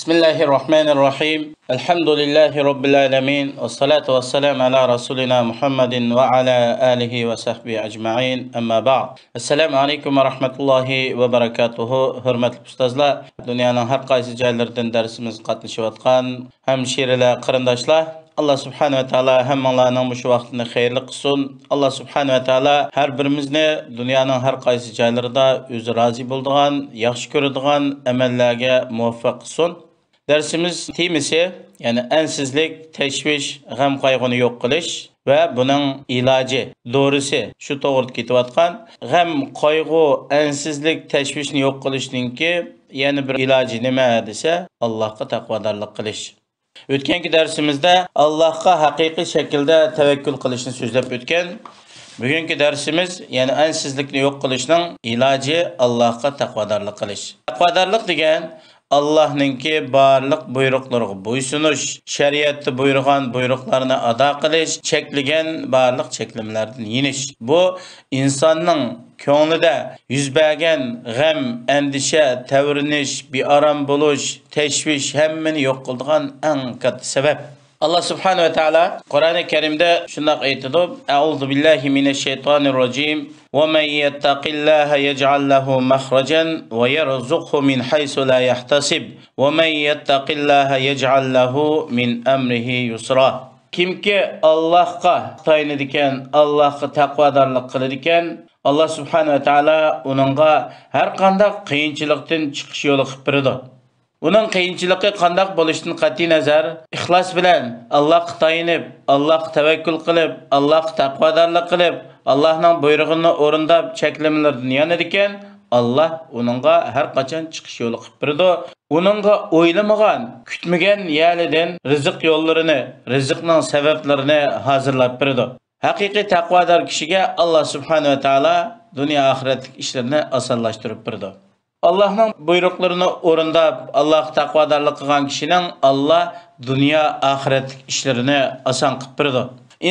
Bismillahirrahmanirrahim. Elhamdülillahi Rabbil alemin. Ve salatu ve selamu ala Resulina Muhammedin ve ala alihi ve sahbihi ecma'in. Amma ba'd. Esselamu aleyküm ve rahmetullahi ve berekatuhu. Hürmetli ustazlar, dünyanın her qaysı joylaridan dersimiz qatnashayotgan hemşireler, qarindoshlar, Allah subhanahu wa ta'ala hammalarning bu vaqtini xayrli qilsin. Allah subhanahu wa ta'ala her birimizni dünyanın her qaysı joylarida o'zi rozi bo'ladigan, yaxshi ko'radigan amallarga muvaffaq qilsin. Dersimiz temisi yani ensizlik, teşviş, gam kaygını yok kılış ve bunun ilacı, doğrusu şu doğru gitiyotgan gam kaygı, ensizlik, teşvişni yok kılışın ki yani bir ilacı nima dese Allah'a takvadarlık kılış. Ötkenki dersimizde Allah'a hakiki şekilde tevekkül kılışını sözlep ötken. Bugünkü dersimiz yani ensizlikni yok kılışının ilacı Allah'a takvadarlık kılış. Takvadarlık degen Allah'nınki barlıq buyruqlarına boysunuş, şeriatda buyurgan buyruqlarını ada qilish, çekligen barlıq çeklimlerden yeniş. Bu insanın ko'nglida yuz bergan g'am, endişe, tevrinish, bir aram buluş, teşviş hemmini yo'q qiladigan eng katta sebep. Allah subhanahu wa ta'ala Kur'an-ı Kerim'de şundak aytıdı. Euzu billahi mineşşeytanirracim. وَمَنْ يَتَّقِ اللّٰهَ يَجْعَلْ لَهُ مَخْرَجًا وَيَرْزُقْهُ مِنْ حَيْثُ لَا يَحْتَسِبُ وَمَنْ يَتَّقِ اللّٰهَ يَجْعَلْ لَهُ مِنْ أَمْرِهِ يُسْرًا. Kim ki Allah'a tayin diken, Allah'a takvadarlık kılıdiken, Allah subhanahu wa ta'ala onunğa her qanday qiyinchilikdan chiqish yo'li qilib beradi. Uning qiyinchiligi qanday bo'lishdan qat'iy nazar, ixlos bilan Allohga tayinib, Allohga tavakkul qilib, Allohga taqvodorlik qilib, Allohning buyrug'ini o'rindab cheklimlardan yanadigan, Allah uningga har qachon chiqish yo'li qilib beradi. Uningga o'ylamagan, kutmagan yerlardan rizq yo'llarini, rizqning sabablarini hozirlab beradi. Haqiqiy taqvodor kishiga Allah subhanahu va taolo dunyo oxiratlik ishlarni osonlashtirib beradi. Allah'ın buyruqlarını o'rindab, Allah'a taqvodorlik qilgan kishining Allah dünya ahiretlik işlerini oson qilib beradi.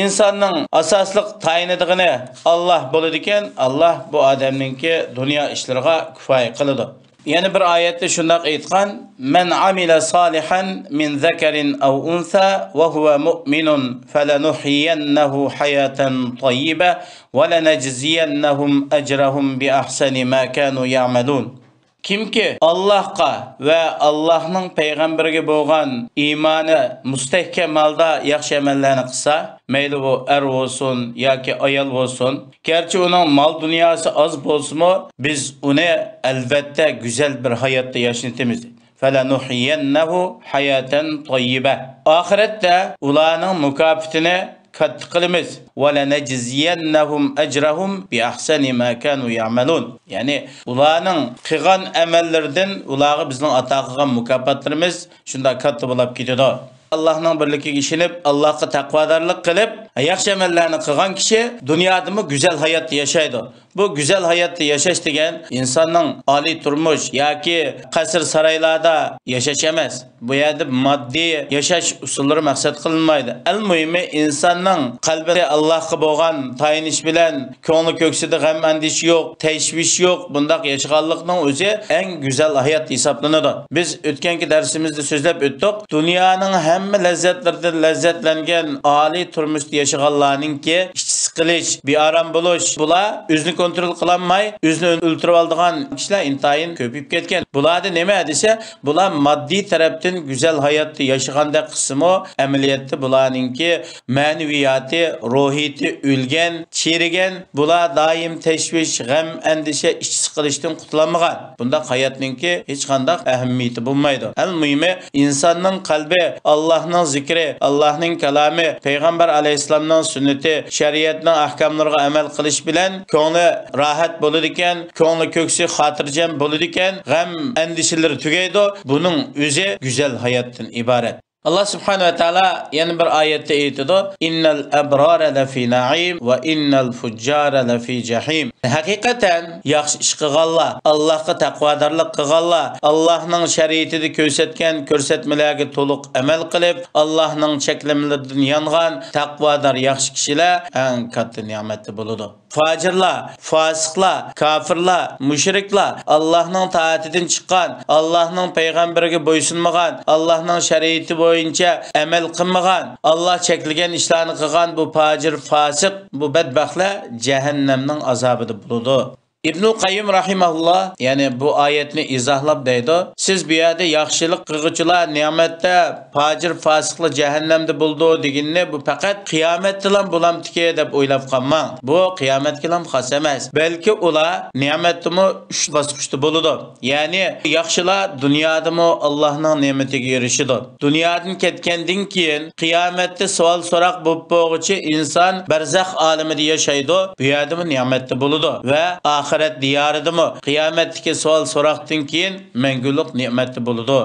İnsanның asosliq tayinidigini Allah bo'ladigan, Allah bu odamningki dunyo ishlariga kifoya qiladi. Yani bir ayette şundak aytgan: "Men amila salihan min zakarin aw unsa ve huve mu'minun felenuhyiyennehu hayaten tayyibe ve lenecziyennehum ecrahum bi ahsani ma kanu ya'malun." Kim ki Allah'a ve Allah'ın peygamberine bo'lgan imanı mustahkam holda yaxshi amallarni qilsa, mayli bu er olsun yoki ayol olsun, gerçi onun mal dünyası az bo'lsa-mu, biz uni albatta güzel bir hayotda yashnatamiz. Felenuhyiyennehu hayaten tayyibe. Ahirette ularning mukofotini katta qilamiz. Ve lenecziyennehum ecrahum bi ahsani ma kanu ya'malun. Yani ularning qilgan amallardan ularga bizning ato qilgan mukofotlarimiz shunda katta bo'lib ketadi. Allah'ın birligiga ishonib, Allohga taqvodorlik qilib, yaxshi amallarni qilgan kishi dunyodami güzel hayot yashaydi. Bu güzel hayotda yashash degan insonning oliy turmush yoki qasr saroylarda yashash emas. Bu yerda moddiy yashash usullari maqsad qilinmaydi. Al muhimi insonning qalbida Allohga bo'lgan tayinish bilan ko'ngli ko'ksida g'am andish yo'q, tashvish yo'q. Bundaq yashaganlikning o'zi eng güzel hayot hisoblanadi. Biz o'tgangi darsimizda so'zlab o'tdik. Dunyoning hamma lazzatlaridan lazzatlangan oliy turmushda yashaganlarningki ichki siqilish, bearam bo'lish, bular o'zini kontrol qilolmay, o'zini o'ltirib oladigan kishilar intayin ko'payib ketgan. Bularda nima desa, bular moddiy tarafdan güzel hayotda yashaganda qismi, amaliyotda bularningki ma'naviyati, ruhiyati o'lgan, chirigan, bular doim tashvish, g'am, andisha, ichki siqilishdan qutulamagan. Bunda hayotningki hech qanday ahamiyati bo'lmaydi. Al-muhimi insonning qalbi Allah'ның zikri, Allah'ның kalami, Peygamber aleyhisselamның sünneti, şeriatning ahkamlariga amal qilish bilan ko'ngli rahat bo'ladigan, ko'ngli ko'ksi xotirjam bo'ladigan, g'am andishalari tugaydi. Buning o'zi güzel hayotdan iborat. Allah subhanahu wa ta'ala yana bir ayette aytadi: "İnnel ebrara lafi na'im ve innel fujjara lafi jahim." Hakikaten yaxshi ish qilganlar, Allohga taqvodorlik qilganlar, Allohning shariatida ko'rsatgan ko'rsatmalarga to'liq amal qilib, Allohning cheklimlaridan yongan taqvodor yaxshi kishilar eng katta ne'matli bo'ladi. Fajirlar, fasiqlar, kafirlar, mushriklar, Allohning taatidan chiqqan, Allohning payg'ambariga bo'ysunmagan, Allohning shariati bo'yicha amal qilmagan, Alloh cheklagan ishlarni qilgan bu fajir, fasiq, bu badbaxtlar jahannamning azobida bo'ladi. İbnül Qayyim rahimahullah yani bu ayetni izohlab deydi. Siz bu yerda yaxshilik qilguvchilar ne'matda, fajir fasiqlar jahannamda bo'ldi deganni bu faqat qiyomatda bo'lamtiki deb o'ylab qolmang. Bu qiyomatga ham xos emas. Balki ular ne'matdimi 3 bosqichda bo'ladi. Ya'ni yaxshilar dunyodami Allohning ne'matiga erishadi. Dunyodan ketgandan keyin qiyomatda savol so'roq bo'lib bo'g'ichi inson barzax olamida yashaydi. Bu yerda ne'matda bo'ladi va ahiret diyoridimi qiyomatdagi savol so'roqdan keyin mangulik ne'matda bo'ladi.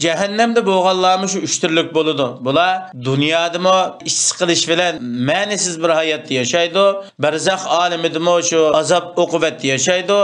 Cehennemde bo'lganlarmi shu 3 turlik bo'ladi. Bular dunyodami ish qilish bilan ma'nisiz bir hayotda yashaydi, barzax olamidami shu azob uqubatda yashaydi.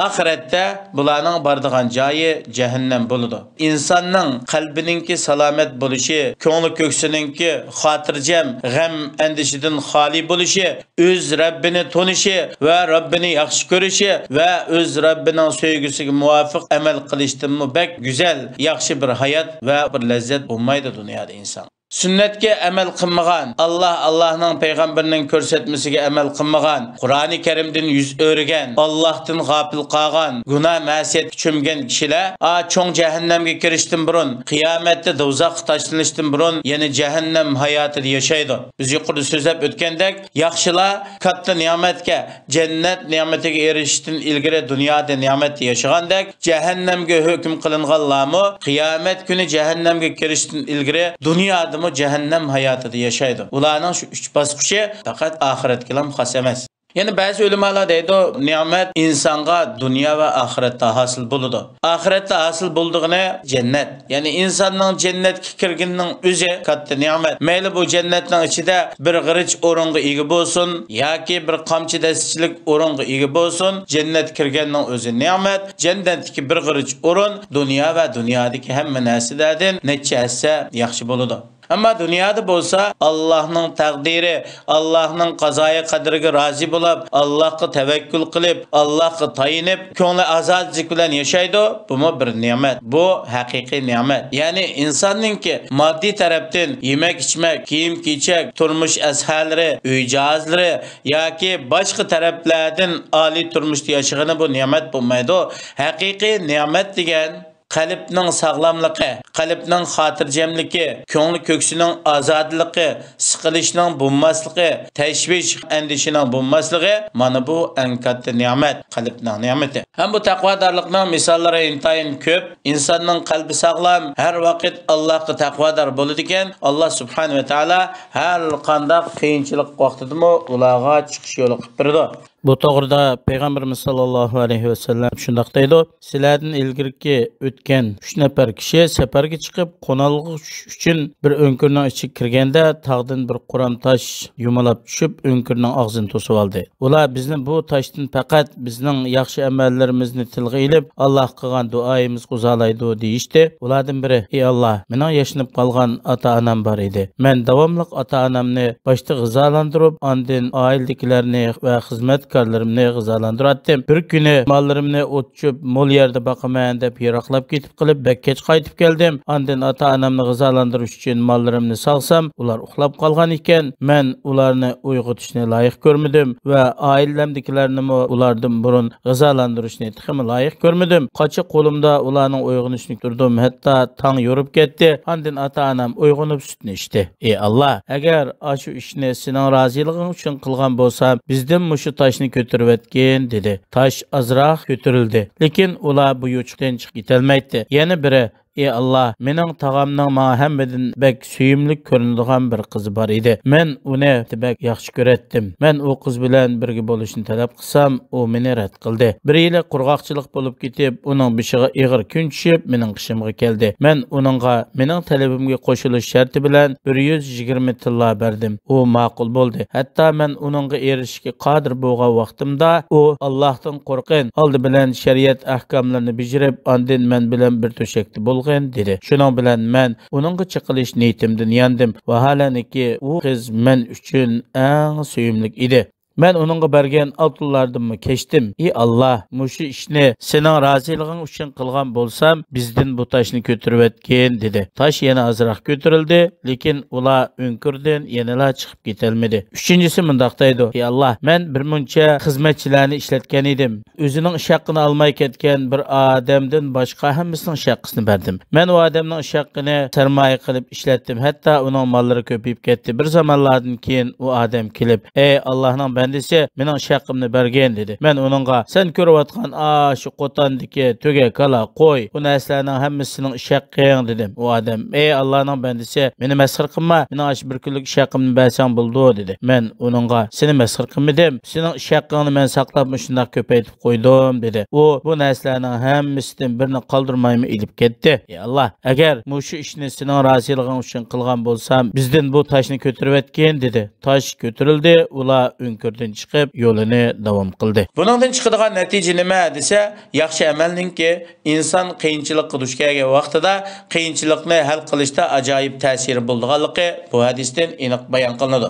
Ahiretde bularning bardigan joyi cehennem bo'ladi. İnsanning qalbininki salomat bo'lishi, ko'ngli ko'ksininki xotirjam, g'am andishidan xoli bo'lishi, o'z Rabbini tonishi va Rabbini yaxshi ko'rishi va o'z Rabbining sevgisiga muvofiq amal qilishdan bak go'zal, yaxshi bir hayot va bir lazzat bo'lmaydi dunyoda inson. Sünnetke amel qilmagan, Allah'ның payg'ambarining ko'rsatmasiga amal qilmagan, Qur'oni Karimdan yuz o'rgan, Allohdan g'afil qolgan, gunoh ma'siyat cho'mgan kishilar cho'ng jahannamga kirishdan burun, qiyomatda do'zaxga tashlanishdan burun yana jahannam hayotida yashaydi. Biz yuqorida so'zlab o'tgandek, yaxshilar katta ne'matga, jannat ne'matiga erishishdan ilgari dunyoda ne'matda yashagandek, jahannamga hukm qilinganlarmi qiyomat kuni jahannamga kirishdan ilgari dunyoda cehennem hayatida yaşaydı. Ularning şu 3 bosqichi faqat oxiratga ham xos emas. Yani bazı ulamalar deydi, nimet insanga dünya ve ahirette hasıl buludu. Ahirette hasıl bulduğuna cennet. Yani insanın cennetke kirgininin özü katta nimet. Meyli bu cennetin içinde bir gırıç orunga igi bolsun, yaki bir kamçı desiçilik orunga igi bolsun, cennet kirgeninin özü nimet. Cennetteki bir gırıç orun, dünya ve dünyadaki hemme nesilerden neçe esse yaxşı buludu. Ama dünyada bolsa Allah'ın takdiri, Allah'ın kazaya kaderiga razı bulup, Allah'a tevekkül kılıp, Allah'a tayinip, ko'ngli azadcık bilen yaşaydı. Bu mu bir nimet? Bu hakiki nimet. Yani insanın ki maddi taraftan yemek içmek, kiyim giyecek, turmuş eshalleri, uy cihazları, ya ki başka taraflardan ali turmuşta yaşadığını bu nimet bulmaydı. Hakiki nimet degen qalbning sog'lomligi, qalbning xotirjamligi, ko'ngli ko'ksining ozodligi, siqilishning bo'lmasligi, tashvish andishining bo'lmasligi mana bu eng katta ne'mat, qalbning ne'mati. Ham bu taqvodorlikning misollari intayin ko'p. Insonning qalbi sog'lom, har vaqt Allohga taqvodor bo'ladi ekan, Alloh subhanahu va taolo har qanday qiyinchilik vaqtidami ularga chiqish yo'li qilib berdi. Bu to'g'rida Payg'ambarimiz sallallohu alayhi va sallam shunday deydi: "Sizlardan ilgirki o'tgan 3 nafar kishi safarga chiqib, qo'nalg'ish uchun bir o'nkirning ichiga kirganda tog'dan bir Qur'on tosh yumalab tushib, o'nkirning og'zini to'sib oldi. Ular bizni bu toshdan faqat bizning yaxshi amallarimizni tilga ilib, Alloh qilgan duoyimizga uzolaydi deyishdi. Ulardan biri: "Ey Alloh, mening yashnab qolgan ota-onam bor edi. Men davomli ota-onamni boshda g'izolantirib, ondan oiladagilarni va xizmat karlarımni gızalandırdım. Bir günü mallarımni o'tchib mol yerda boqaman deb yiroqlab ketib qilib Bakkaga qaytib keldim. Ondan ota-onamni g'izalandirish uchun mollarimni salsam, ular uxlab qolgan ekan. Men ularni uyg'otishni loyiq ko'rmadim va oilamdagilarni ulardan burun g'izalantirishni ham loyiq ko'rmadim. Qochi qo'limda ularning uyg'onishini turdim. Hatto tong yorib ketdi. Ondan ota-onam uyg'onib sutni ichdi. Ey Alloh, agar shu ishni sening roziliging uchun qilgan bo'lsam, bizdan mushu toshni ko'tarib etgin dedi. Tosh azroq ko'tarildi. Lekin ular bu yo'chiqdan chiqib ketolmaydi. Yana biri: Ey Allah, mening tog'amning menga hammadan bek suyimli ko'rinadigan bir qizi bor edi. Men uni bek yaxshi ko'ratdim. Men u qiz bilan birga bo'lishni talab qilsam, u meni rad qildi. Bir yil qurg'oqchilik bo'lib ketib, uning boshiga og'ir kun tushib, mening qishimga keldi. Men uningga mening talabimga qo'shilish sharti bilan 120 tilla berdim. U ma'qul bo'ldi. Hatto men uningga erishishga qodir bo'lgan vaqtimda, u Allohdan qo'rqin, oldi bilan shariat ahkomlarini bijirib, ondan men bilan bir to'shakda bo'lgan dedi. Shuning bilan men uningga chiqilish niyatimdan yandim. Vaholanki u qiz men uchun eng suyimli edi. Men onunğa bergen altınlardanmı keçtim. Ey Allah, muşu işni senin razılığın üçün qılgan bolsam, bizden bu taşını götürüp etken dedi. Taş yana azıraq götürüldü, lekin ula önkürdün yenila çıkıp getelmedi. Üçüncüsü mındaqtaydı. Ey Allah, men bir muncha xizmetçilerini işletken idim. Özünün iş haqqını almay ketken bir adamdan başqa hammasının iş haqqını verdim. Men o adamның iş haqqını sermaye qilib işlettim. Hatta onun malları köpeyip ketdi. Bir zamanlardan keyin o adam kelip, "Ey Allah'ın bendisi, mening iş haqqımni bergen" dedi. Men onunğa, "Sen körüvatqan şu qotandiki töge kala qo'y. Bu narsalarning hammasining ish haqqing" dedim. O adam, "Ey Allah'ın bendisi, meni mesxir qilma. Mening ish bir kunlik ish haqqimni bersang bo'ldi" dedi. Men onunğa, "Seni mesxir qilmadim. Sening ish haqqingni men saqlab shunday ko'paytib qo'ydim" dedi. O bu narsalarning hammasidan birini qoldirmaymi ilib ketdi. "Ey Allah, agar mushu ishni sening rozilliging uchun qilgan bo'lsam, bizdan bu toshni ko'tarib etgin" dedi. Tosh ko'tarildi, ular önkürdən chiqib yo'lini davom qildi. Buningdan chiqadigan natija nima desa, yaxshi amalninki inson qiyinchilikqa duch kelgan vaqtida qiyinchilikni hal qilishda ajoyib ta'siri bo'lganligi bu hadisdan aniq bayon qilinadi.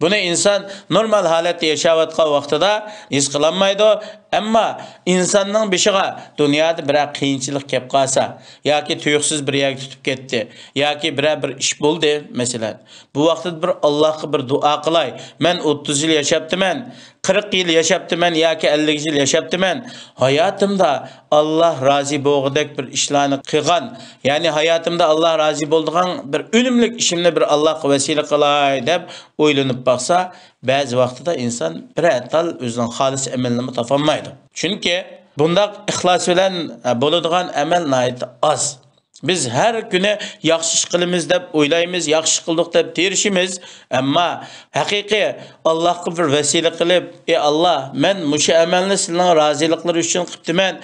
Buni inson normal holatda yashayotgan vaqtida his qilolmaydi, ammo insonning beshiga dunyoda bir qiyinchilik kelib qolsa yoki tuyuqsiz bir yerga tutib ketdi yoki bir ish bo'ldi, masalan, bu vaqtda bir Allohga bir duo qilay. Men 30 yil yashaptiman, 40 yil yashaptiman yoki 50 yil yashaptiman. Hayotimda Alloh rozi bo'lgudek bir ishlarni qilgan, ya'ni hayotimda Alloh rozi bo'ldigan bir unumli ishimni bir Allohga vasila qilay deb o'ylanib baqsa, ba'zi vaqtida inson bir atal o'zining xolis amalini topolmaydi. Chunki bundaq ixlos bilan bo'ladigan amal nihoyat oz. Biz her güne yaxshi ish qilamiz deb o'ylaymiz, yaxshi qildik deb terishimiz, ammo haqiqiy Allohga bir vasila qilib, "Ey Allah, men mushu amalni sizning roziliklari uchun qilibman.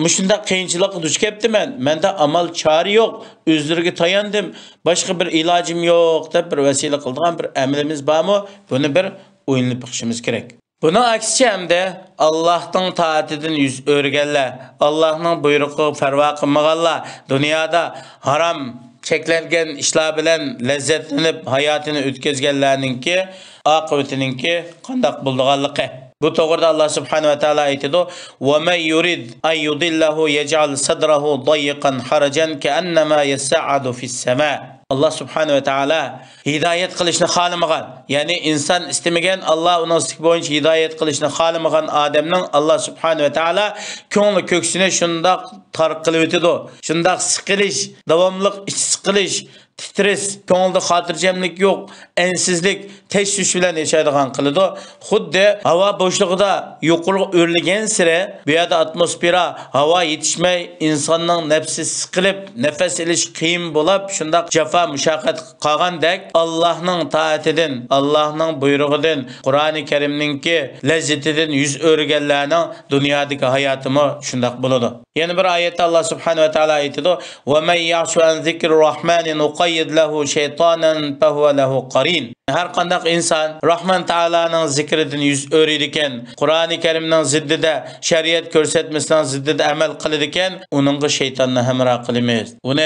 Mushunda qiyinchilikqa duch kelibman. Menda amal chora yo'q. O'zlariga tayandim. Boshqa bir ilojim yo'q" deb bir vasila qiladigan bir amalimiz bormi? Buni bir o'ylanib chiqishimiz kerak. Bunun aksiçe hem de Allah'tan taatidan yüz örgenler, Allah'ın buyruğu ferva kılmağanlar, dünyada haram çeklengen işler bilen lezzetlenip hayatını ötkezgenlerinin ki, akıbetinin ki, kandak bulduğanlığı. Bu toğurda Allah subhanahu ve teala ayetidir. وَمَنْ يُرِدْ أَنْ يُضِلَّهُ يَجْعَلْ صَدْرَهُ ضَيِّقًا حَرَجًا كَأَنَّمَا يَسَّعَّدُ فِي السَّمَاءِ Allah subhanahu ve teala hidayet kılışını xalamagan, yani insan istemegen Allah onun istik boyunca hidayet kılışını xalamagan Adem'nin Allah subhanahu ve teala köngli köksüne şundak tar kılıp ötüdü. Şundak sıkılış, davamlılık iç sıkılış, stres, köngülde hatırcemlik yok, ensizlik, teşviş bilen yaşaydıgan kılıdı. Xuddi hava boşluğunda yukarı örülgen sire, bu yada atmosfera hava yetişmey, insanın nefsi sıkılıp, nefes iliş kıyım bulup, şundak cefa müşakkat qalgandek Allah'ın taatidan, Allah'ın buyruğudan, Kur'an-ı Kerim'ninki lezzetidan yüz örgenlerinin dünyadaki hayatımı şundak buludu. Yeni bir ayette Allah subhanahu ve teala ayetidir. وَمَنْ يَعْشُ عَنْ ذِكْرِ الرَّحْمَانِ نُقَيِّدْ لَهُ شَيْطَانًا فَهُوَ لَهُ قَرِينٌ. Her kandak insan Rahman Teala'nın zikridini yüz öğrediken, Kur'an-ı Kerim'nin ziddide, şeriyet körsetmesinden ziddide amel kılıdiken, onunla şeytanla hemra kılımız. Onu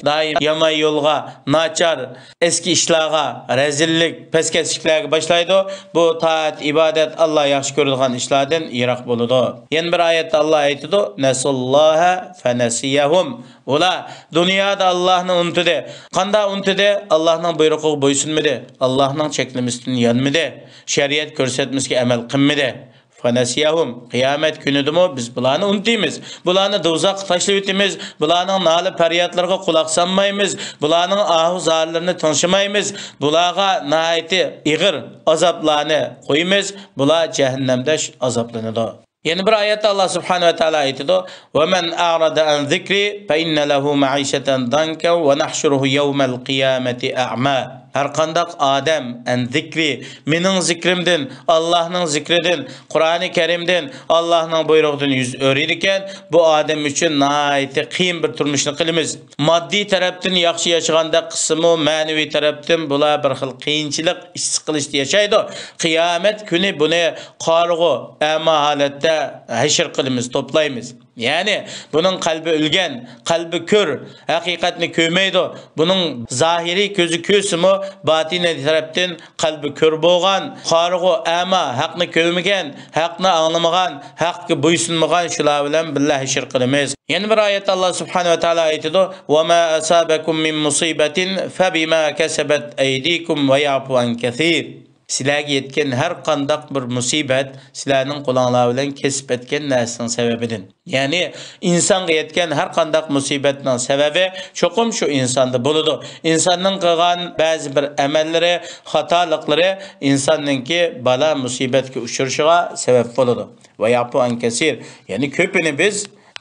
daim yamay yolga, naçar, eski işlağa, rezillik, peskesiklerine başlaydı. Bu taat, ibadet, Allah yaxşı görüldüğün işlerden irak buludu. Yeni bir ayette Allah ayetidu. Nesullaha fenesiyahum. Ola dünyada Allah'ını unutudu. Kanda unutudu, Allah'ın buyruğu boysunmadı. Allah'ın çeklemesini yanmadı. Şeriyet körsetmesiga amel qilmadi. Fanasiyahum. Kıyamet günüdü mü biz bularını unutuymiz. Bularını dozaq taşlayıp ötemiz. Bularının nalı feryatlarga kulak sanmaymiz. Bularının ahu zarlarını tanışmaymiz. Bularga nahayeti igir azaplarını koymiz. Bular cehennemde azaplanıdı. Yeni bir ayette Allah subhanahu ve teala ayetidir. وَمَنْ أَعْرَضَ عَنْ ذِكْرِ فَإِنَّ لَهُ مَعِيشَةً ضَنْكًا وَنَحْشُرُهُ يَوْمَ الْقِيَامَةِ أَعْمَى. Her kandak Adem en zikri, minin zikrimden, Allah'ın zikrinden, Kur'an-ı Kerim'den, Allah'ın buyruğundan yüz öğrenirken bu Adem için nahayeti kıyım bir turmuşunu kılımız. Maddi taraftan yaxşı yaşaganda kısmı, manevi taraftan bula bir xil kıyınçılık, iş kılıştı yaşaydı. Kıyamet günü bunu qarığı, ama halette heşir kılımız, toplayımız. Yani bunun kalbi ölgen, kalbi kör, hakikatini köymeydi. Bunun zahiri gözü kösümü batini taraftan kalbi kör boğan, qarığı ama hakkını kövmegen, hakkını anlamagan, hakkı buysunmagan şular bilen billahi şirk kılmayız. Yeni bir ayet Allah subhanahu ve taala ayetidir. وَمَا أَصَابَكُم مِّن مُّصِيبَةٍ فَبِمَا كَسَبَتْ أَيْدِيكُمْ وَيَعْفُ عَنْ كَثِيرٍ. Sizlarga yetken her qandaq bir musibat sizlarning qo'linglar bilan kesib etgan narsaning sababidan. Ya'ni insonga yetgan har qandaq musibatning sababi cho'qim shu insonda bo'ladi. Insonning qilgan ba'zi bir amallari, xatoliklari insonningki bala musibatga uchrashiga sabab bo'ladi. Va yafu an kasir. Ya'ni ko'pini biz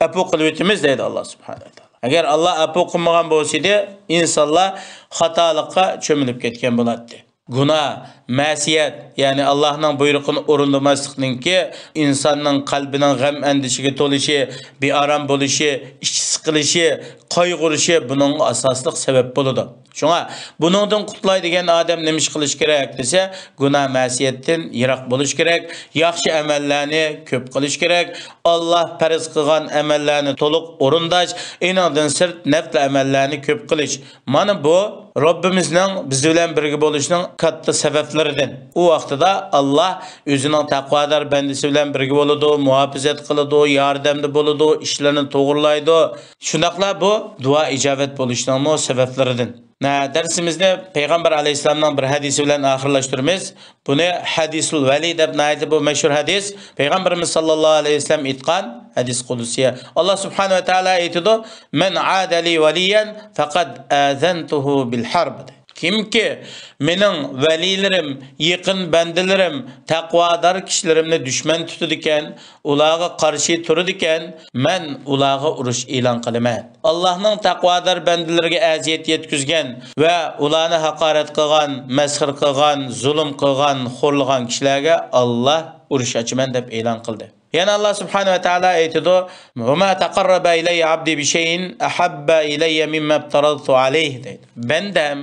apu qilib o'timiz deydi Alloh subhanahu va taolo. Agar Alloh apu qilmagan bo'lsa-da, insonlar xatolikqa cho'milib ketgan bo'ladi. Günah, masiyat, yani Allah'ın buyrukunu orundamaslıkınki insanın kalbinin gam endişige toluşu, bir aram buluşu, iç sıkılışı, kaygırışı bunun asaslık sebep buludu. Şuna bunundan qutlaydigan adam nemiş qilish kerak dese, günah masiyetten yiroq bo'lish kerak, yaxshi amallarni ko'p qilish kerak, Allah farz qilgan amallarni to'liq o'rindash, inodan sirt nafl amallarni ko'p qilish. Mana bu Rabbimizning biz bilan birga bo'lishining katta sabablaridan. U vaqtida Allah o'zining taqvodor bandasi bilan birga bo'ladi, muhofazat qiladi, yordamda bo'ladi, ishlarni to'g'rilaydi. Shunaqla bu duo ijobat bo'lishining sabablaridan. Dersimizde Peygamber Aleyhisselam'dan bir hadisi bilen ahirlaştırırız. Bunu hadisul veli deb naydi bu meşhur hadis. Peygamberimiz sallallahu aleyhi ve sellem itqan hadis kudusiye. Allah subhanahu ve teala ayetido: "Men adali veliyen faqad azantuhu bil harb." Kimki mening velilerim, yaqin bandalarim, taqvodor kishilarimni dushman tutadigan, ularga qarshi turadigan, men ularga urush e'lon qilaman. Allohning taqvodor bandalariga aziyat yetkazgan va ularni haqorat qilgan, masxir qilgan, zulm qilgan, xo'rlagan kishilarga Alloh urush ochaman deb e'lon qildi. Yani Allah subhanahu ve taala ayetido: "Ve ma taqarraba ilayya abdi bi şeyin ahabba ilayya mimma iftaradtu alayhi." deydi. Bendem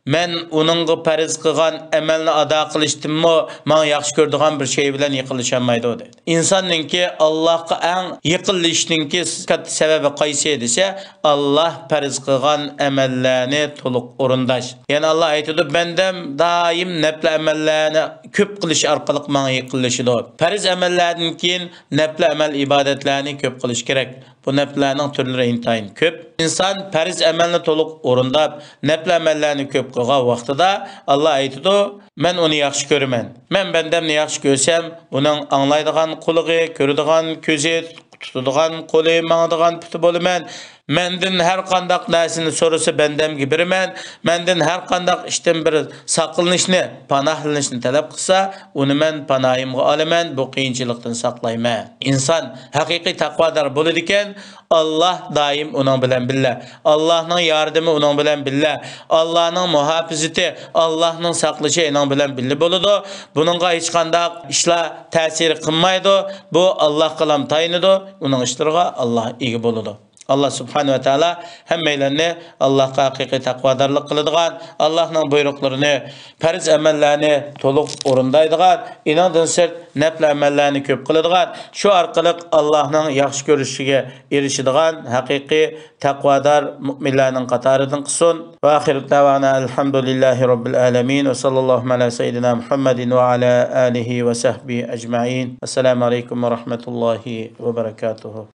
men onunğa farz qilgan amalni ado qilishtimmi, men yaxshi ko'radigan bir şey bilan yiqilishamaydi deydi. İnsonningki Allohga eng yiqilishninki katta sababi qaysi desa, Allah farz qilgan amallarni to'liq o'rindash. Yani Allah aytidi: "Bendem doim nafl amallarni ko'p qilish orqali menga yiqilishidir." Farz amallardan keyin nafl amal ibodatlarni ko'p qilish kerak. Bu nafllarning turlari intayin ko'p. İnsan farz amalni to'liq o'rindab, nafl amallarni ko'p qilgan vaqtida Allah aytidi: "Men uni yaxshi ko'raman. Men bendamni yaxshi ko'rsam, uning anglaydigan qulig'i, ko'radigan ko'zi, tutadigan qo'li, mangadigan puti bo'laman. Menden her qandaq narsani so'rasa bendamga beraman. Menden her qandaq ishdan bir saqlanishni, panohlanishni talab qilsa, uni men panohimga olaman, bu qiyinchilikdan saqlayman." İnsan haqiqiy taqvodor bo'ladi ekan, Allah daim uning bilan billa. Allohning yordami uning bilan billa. Allohning muhofazati, Allohning saqlashi uning bilan billa bo'ladi. Buningga hech qanday ishlar ta'sir qilmaydi. Bu Alloh qilam tayinidi. Uning ishlariga Alloh ega bo'ladi. Allah subhanahu ve taala hemmeylerini Allah'a haqiqiy taqvodorlik qiladigan, Allohning buyruqlarini, farz amallarni to'liq o'rindaydigan, inondan sirt nafl amallarni ko'p qiladigan, shu orqali Allohning yaxshi ko'rishiga erishadigan haqiqiy taqvodor mu'minlarning qatoridan qilsin. Va oxirat davana alhamdulillahi robbil alamin va sallallohu ala sayyidina Muhammadin va ala alihi va sahbihi ajma'in. Assalomu alaykum va rahmatullohi va barakatuh.